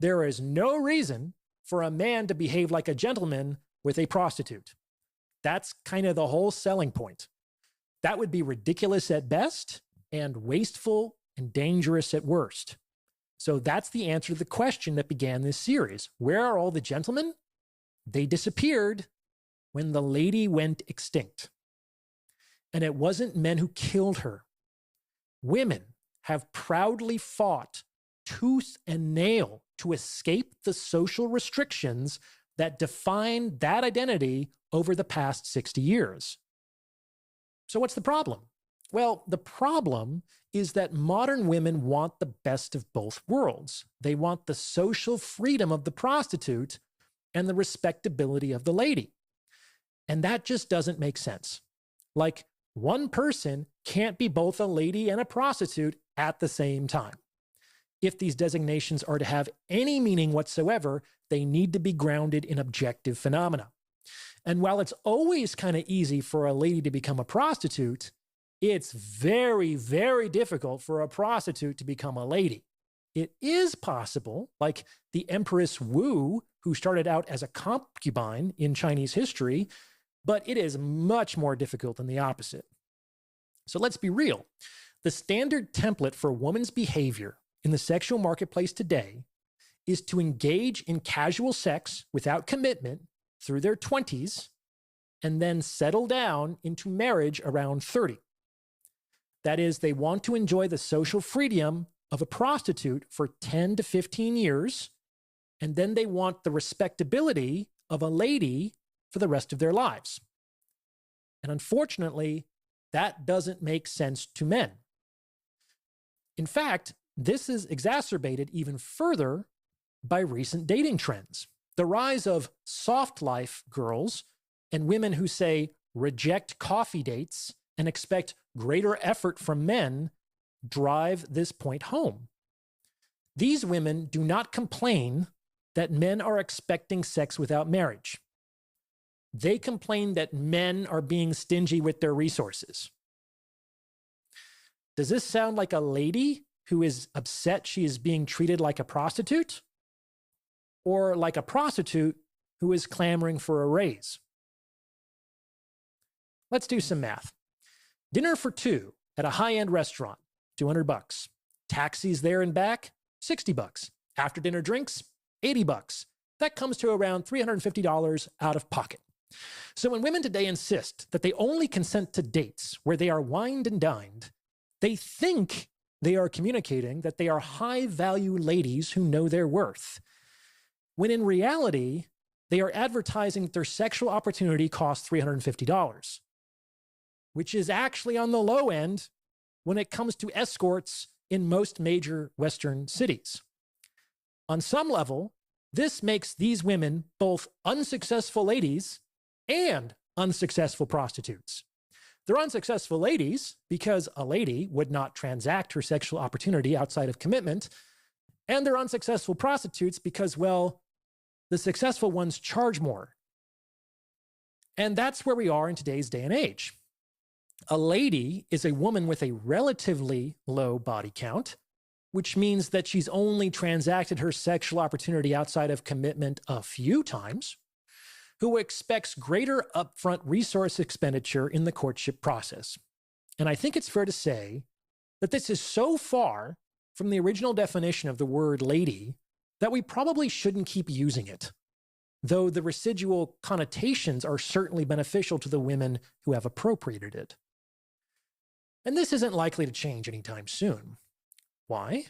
there is no reason for a man to behave like a gentleman with a prostitute. That's kind of the whole selling point. That would be ridiculous at best and wasteful and dangerous at worst. So that's the answer to the question that began this series. Where are all the gentlemen? They disappeared when the lady went extinct. And it wasn't men who killed her. Women have proudly fought tooth and nail to escape the social restrictions that define that identity over the past 60 years. So what's the problem? Well, the problem is that modern women want the best of both worlds. They want the social freedom of the prostitute and the respectability of the lady. And that just doesn't make sense. Like, one person can't be both a lady and a prostitute at the same time. If these designations are to have any meaning whatsoever, they need to be grounded in objective phenomena. And while it's always kind of easy for a lady to become a prostitute, it's very, very difficult for a prostitute to become a lady. It is possible, like the Empress Wu, who started out as a concubine in Chinese history, but it is much more difficult than the opposite. So let's be real. The standard template for a woman's behavior in the sexual marketplace today is to engage in casual sex without commitment through their 20s and then settle down into marriage around 30. That is, they want to enjoy the social freedom of a prostitute for 10 to 15 years, and then they want the respectability of a lady for the rest of their lives. And unfortunately, that doesn't make sense to men. In fact, this is exacerbated even further by recent dating trends. The rise of soft life girls and women who say reject coffee dates and expect greater effort from men drive this point home. These women do not complain that men are expecting sex without marriage. They complain that men are being stingy with their resources. Does this sound like a lady who is upset she is being treated like a prostitute? Or like a prostitute who is clamoring for a raise? Let's do some math. Dinner for two at a high-end restaurant, $200. Taxis there and back, $60. After dinner drinks, $80. That comes to around $350 out of pocket. So when women today insist that they only consent to dates where they are wined and dined, they think they are communicating that they are high-value ladies who know their worth, when in reality, they are advertising that their sexual opportunity costs $350, which is actually on the low end when it comes to escorts in most major Western cities. On some level, this makes these women both unsuccessful ladies and unsuccessful prostitutes. They're unsuccessful ladies because a lady would not transact her sexual opportunity outside of commitment, and they're unsuccessful prostitutes because, well, the successful ones charge more. And that's where we are in today's day and age. A lady is a woman with a relatively low body count, which means that she's only transacted her sexual opportunity outside of commitment a few times, who expects greater upfront resource expenditure in the courtship process. And I think it's fair to say that this is so far from the original definition of the word lady that we probably shouldn't keep using it, though the residual connotations are certainly beneficial to the women who have appropriated it. And this isn't likely to change anytime soon. Why?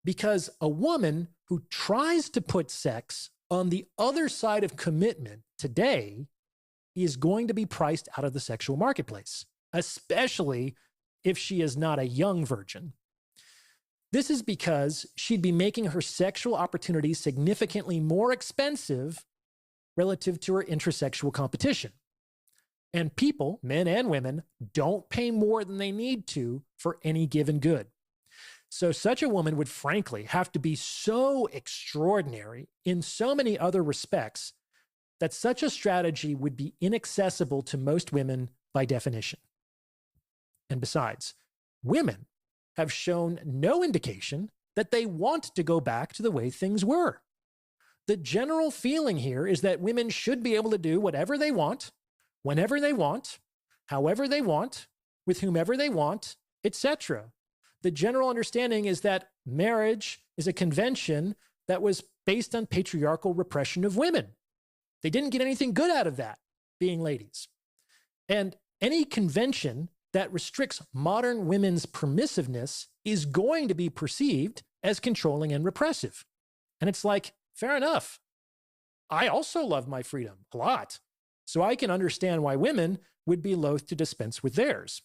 Because a woman who tries to put sex on the other side of commitment today is going to be priced out of the sexual marketplace, especially if she is not a young virgin. This is because she'd be making her sexual opportunities significantly more expensive relative to her intrasexual competition. And people, men and women, don't pay more than they need to for any given good. So such a woman would frankly have to be so extraordinary in so many other respects that such a strategy would be inaccessible to most women by definition. And besides, women have shown no indication that they want to go back to the way things were. The general feeling here is that women should be able to do whatever they want, whenever they want, however they want, with whomever they want, etc. The general understanding is that marriage is a convention that was based on patriarchal repression of women. They didn't get anything good out of that, being ladies. And any convention that restricts modern women's permissiveness is going to be perceived as controlling and repressive. And it's like, fair enough. I also love my freedom a lot. So I can understand why women would be loath to dispense with theirs.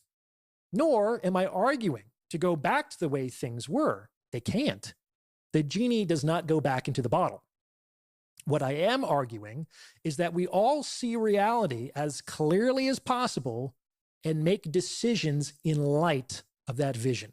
Nor am I arguing to go back to the way things were. They can't. The genie does not go back into the bottle. What I am arguing is that we all see reality as clearly as possible and make decisions in light of that vision.